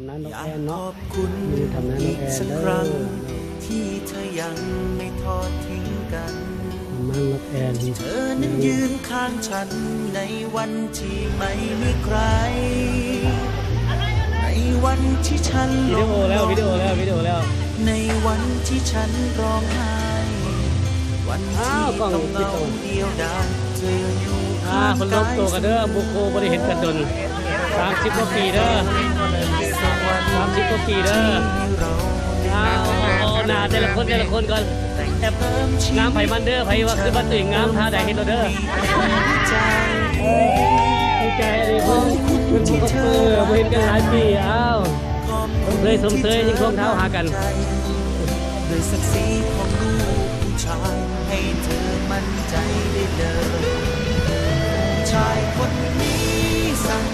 ำนั้นน้อง อยา แอก น ข เนาะ อบคุณ มีทำนั้นน้ อี อง ก แอน สัก เด้ ครั้ง อ ที่เธอยังไม่ทอดทิ้งกัน มันน้องแอน เธอนั้นยืนข้างฉันในวันที่ไม่มีใคร ในวันที่ฉัน วิ ล ดี ง โอแล้ววิดีโอแล้ววิดีโอแล้ว ในวันที่ฉันร้องไห้ วันที่ต้องเหงาเดียวดายเธออยู่ข้าง คนล กา บ ย ตัวกันเด้อบุโคบริเห็นกันดน30กว่าปีเด้อ30กว่าปีเด้อหน้าแต่ละคนก่อนแอบงามไผ่มันเด้อไผ่ว่าคือบ้านตัวเองงามท่าใดเห็นเราเด้อดีใจอะไรเพิ่งเป็นผู้เปิดเห็นกันหลายปีอ้าวเลยสมเสยยังคงเท้าหากัน ด้วยศักดิ์ศรีของลูกผู้ชายให้เธอมั่นใจได้เลยชายคนนี้สัญ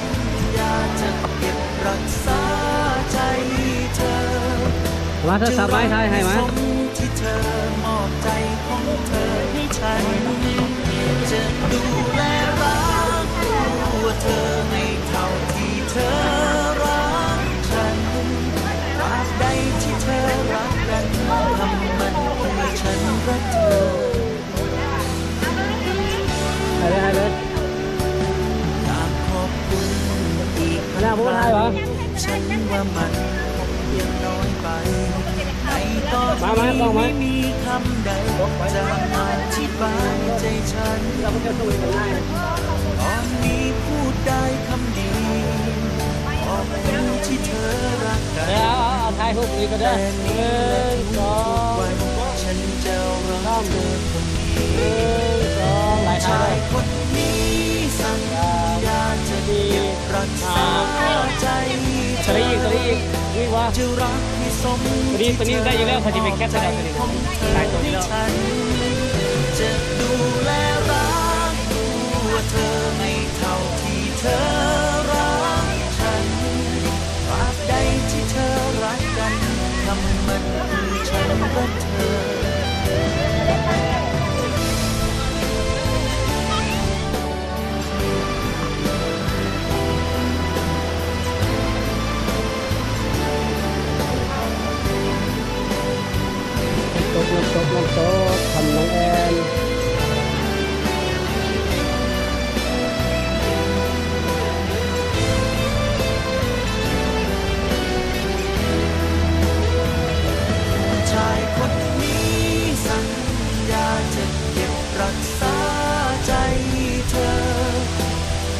ญาจะเก็บรักษาใจเธอ ว่าเธอสบายไทยให้ไหม ที่เธอมอบใจของเธอให้ฉันจะดูแลรักตัวเธอให้เท่าที่เธอรักฉันตราบใดที่เธอรักกันคำมันคือฉันรักเธอ ให้เลย อยากขอบคุณอีก หน้าพูดไทยวะ ฉันว่ามันคงยังน้อยไปในตอนนี้ไม่มีคำใดจะอธิบายใจฉัน เราไม่จะสู้กันง่าย ตอนนี้พูดได้คำเดียวขอบคุณที่เธอรักกัน เอาไทยทุกปีก็ได้ แต่ ห นี้ นึ่ และ ง ทุ สอก ง วันฉันจะรักเธอคนเดี ห ยว นึ่งสองหลายไท ชาย ย คนนี้สัญญาจะเก็บรักษาใจ ตอนนี้อีกวิ่งวะ จะรักให้สม ตัวนี้ได้อยู่แล้วพอดีไปแคปได้ตัวนี้ ของเธอ ได้ตัวนี้ ให้ แล้ว ฉันจะดูแลรักตัวเธอให้เท่าที่เธอรักฉันตราบใดที่เธอรักกันคำมันคือฉันรักเธอ ตบทำน้องแอนชายคนนี้สัญญาจะเก็บรักษาใจเธอ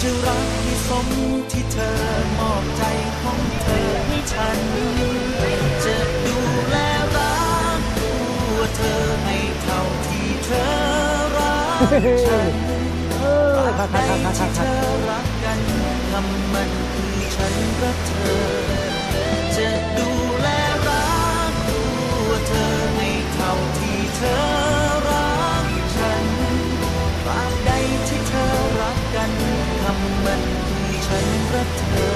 จะรักให้สมที่เธอมอบใจของเธอให้ฉัน จะดูแลรักตัวเธอให้เท่าที่เธอรักฉันตราบใดที่เธอรักกันคำมันคือฉันรักเธอ จะดูแลรักตัวเธอให้เท่าที่เธอรักฉันตราบใดที่เธอรักกันคำมันคือฉันรักเธอ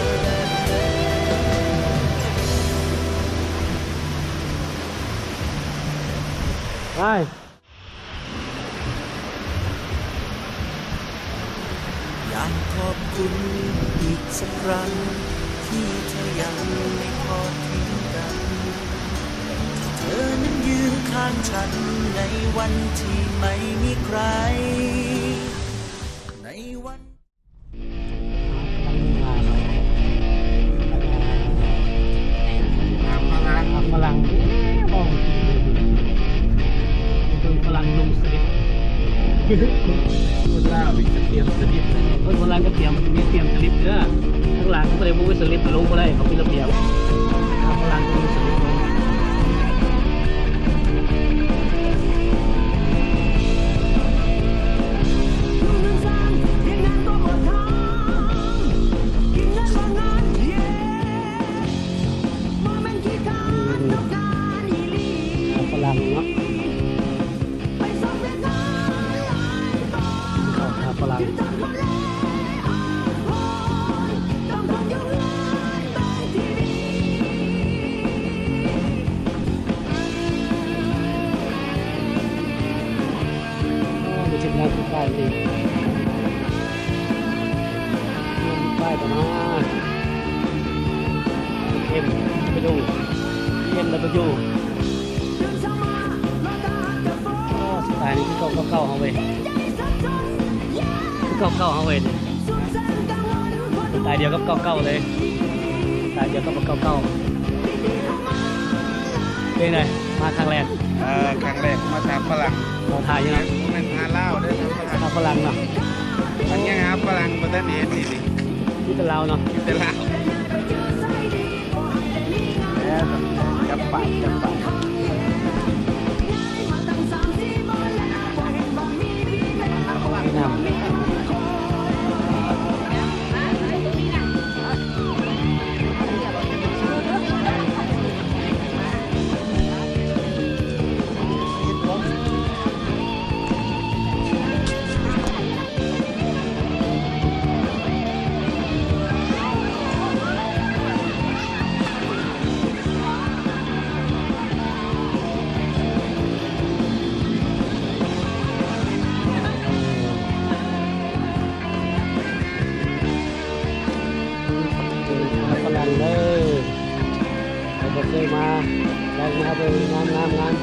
ไป อยากขอบคุณอีกสักครั้งที่เธอยังไม่ทอดทิ้งกันที่เธอนั้นยืนข้างฉันในวันที่ไม่มีใคร ในวัน พลังบ้องเป็นพลังลงสลิปคนล่าวิจะเตรียมสลิปคนพลังก็เตรียมมีเตรียมสลิปเด้อข้างหลังก็ไม่ได้บุ้ยสลิปลงก็ได้เขามีระเบียบพลังก็มีสลิปลงพลังเนาะพลัง M ไปดู M W สไตล์นี้ที่เก่าๆเอาไว้ที่เก่าๆเอาไว้สไตล์เดียวกับเก่าๆเลยสไตล์เดียวกับเก่าๆเป็นไงมาครั้งแรก ครั้งแรกมาทำฝรั่ง เราถ่ายยังไง มันทานเหล้าด้วยทำฝรั่ง ฝรั่งเนาะ อันนี้ครับฝรั่งประเทศนี้สิ ที่เป็นเราเนาะ เป็นเหล้าจับปากจับปาก พี่นำฝรั่งเลยเราก็เคยมาลองมาเป็นงาน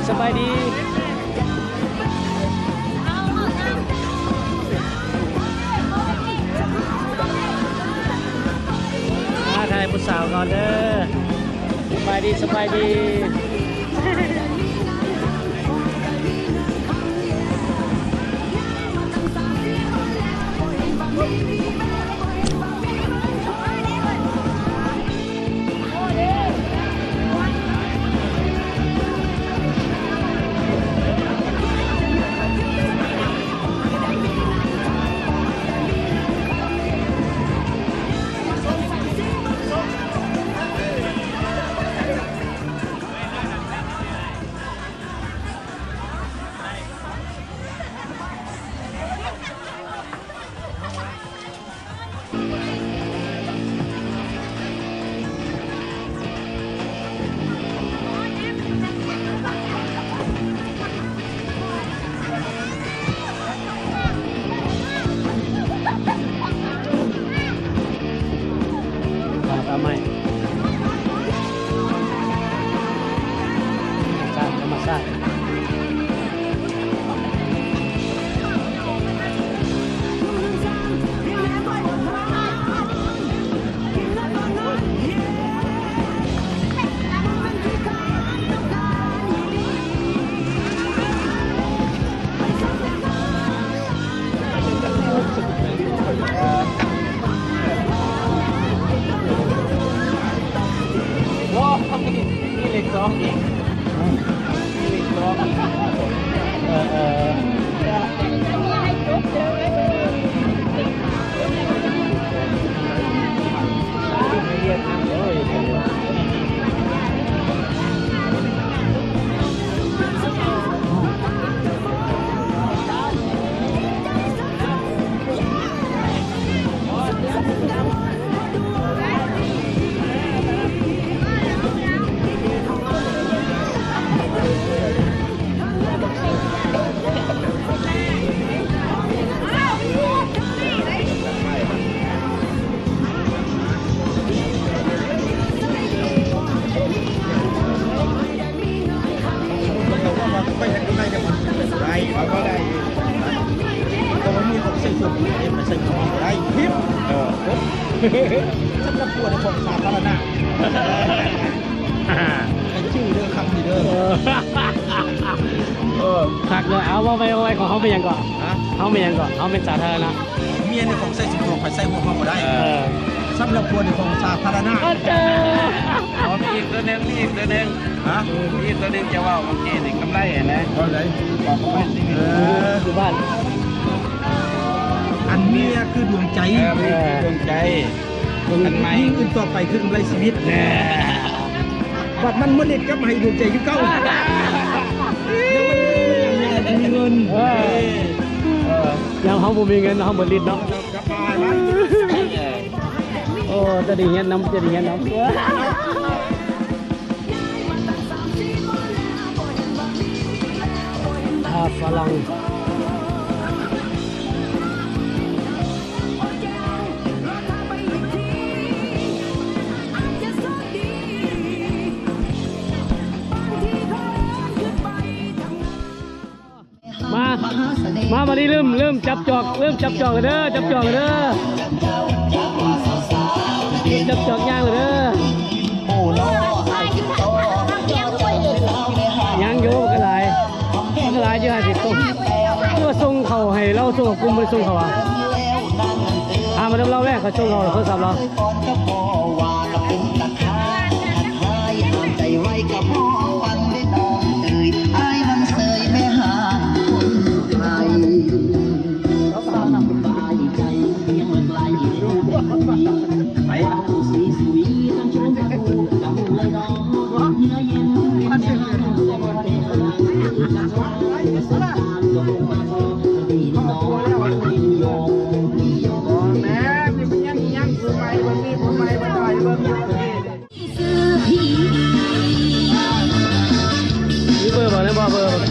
สบายดีมาถ่ายผู้สาวก่อนเด้อสบายดีทำไมธรรมชาตินี่เล็กซ้อมอีกนี่เล็กซ้อมอีกเรียนนะโอ้ยไม่ใช่ก็ได้จะมันได้เขาก็ได้แต่วันนี้ผมใส่สุดเอ็มใส่ของได้พิมฉันจะปวดของสาธารณะเป็นชื่อเรื่องคำนี้เด้อ หักเลยเอาว่าไปของเขาเป็นยังก่อนเขาเป็นยังก่อนเขาเป็นสาธารณะ เมียในของใส่สุดของไปใส่หัวเขาก็ได้สำหรับปวดในของสาธารณะมีอีกตัวหนึ่งฮะมีอีกตัวหนึ่งจะว่าเมื่อกี้นี่กำไรนะก็เลยบอกเขาไม่จริง อยู่บ้าน อันเมียคือดวงใจดวงใจอันใหม่อื่นต่อไปคือกำไรชีวิตแน่บัดมันเมื่อเด็กก็มาให้ดวงใจอยู่เก้ามีเงินยังเขาบ่มีเงินเขาบ่ลิ้นเนาะโอ้จะดีเงี้ยน้ำจะดีเงี้ยน้ำฝรั่งมาวันนี้เริ่มจับจอกเลยเด้อจับจอกย่างเลยเด้อย่างโยกกันหลายเยอะสิต้มก็ส่งเขาให้เราส่งกลุ่มไปส่งเขามาเริ่มเล่าแรกเขาส่งเราเขาสับเรา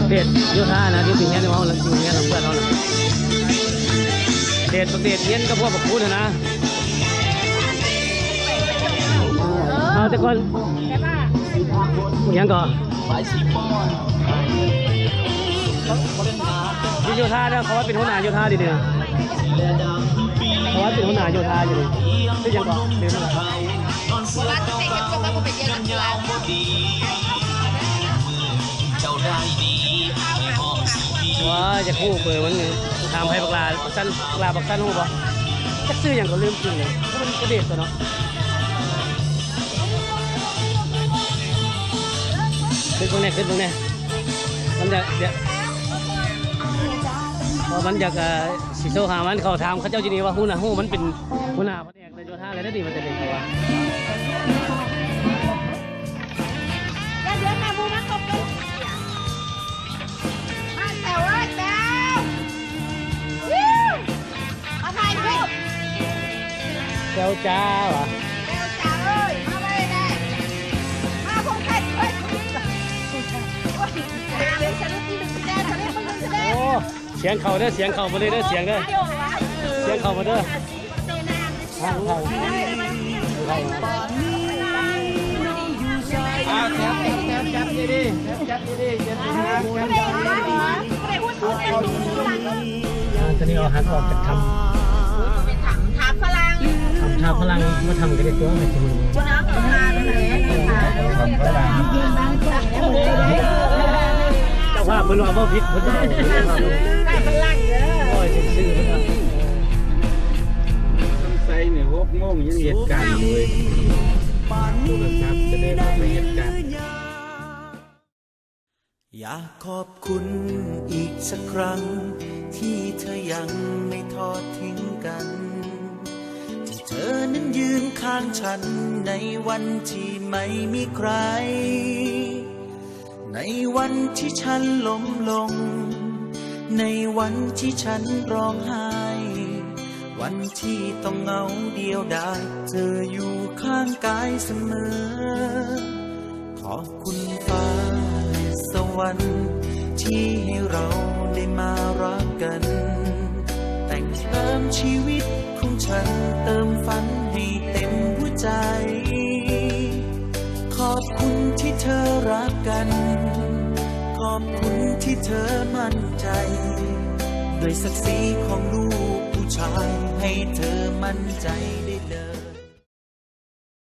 เด็ดโยธานะที่เป็นเงี้ยในห้องที่เงี้ยของเพื่อนเขาน่ะเด็ดเงี้ยก็พวกแบบพูดนะแต่ก่อนยังก่อนที่โยธาเนี่ยเขาว่าเป็นหัวหน้าโยธาดีเนี่ยเขาว่าเป็นหัวหน้าโยธาอยู่ดิที่ยังก่อนเดี๋ยวว่าจะคู่เบอร์มันไงทำให้บักลาบักสั้นหูบ่จักซื้ออย่างก็ลืมจริงเลยมันกระเด็ดตัวเนาะขึ้นตรงนี้มันจะเดี๋ยวพอมันจากสิโซหามันเขาถามเขาเจ้าจีนีว่าหูมันเป็นหูนาพระเอกในโยธาอะไรนั่นดีมันจะเป็นใครวะเจ้าจ้าวะโอ้เสียงเข่าเด้อเสียงเข่ามาเลยเด้อเสียงเข่ามาเด้อจับดีตอนนี้เราหักออกจากทำถามพลังมาทำกันได้ตัวไหมจริงเจ้าภาพเพิ่นว่าบ่ผิดเพิ่นได้พลังเด้อโอ้ยซื่อๆเพิ่นว่าใส่เนี่ย6 โมงยังเหตุการณ์เลยโทรศัพท์จะได้เข้าไปเหตุการณ์อยากขอบคุณอีกสักครั้งที่เธอยังไม่ทอดทิ้งกันที่เธอนั้นยืนข้างฉันในวันที่ไม่มีใครในวันที่ฉันล้มลงในวันที่ฉันร้องไห้วันที่ต้องเหงาเดียวดายเธออยู่ข้างกายเสมอขอบคุณฟ้าสวรรค์ที่ให้เราได้มารักกันแต่งเติมชีวิตของฉันเติมฝันให้เต็มหัวใจขอบคุณที่เธอรักกันขอบคุณที่เธอมั่นใจด้วยศักดิ์ศรีของลูกผู้ชายให้เธอมั่นใจได้เลย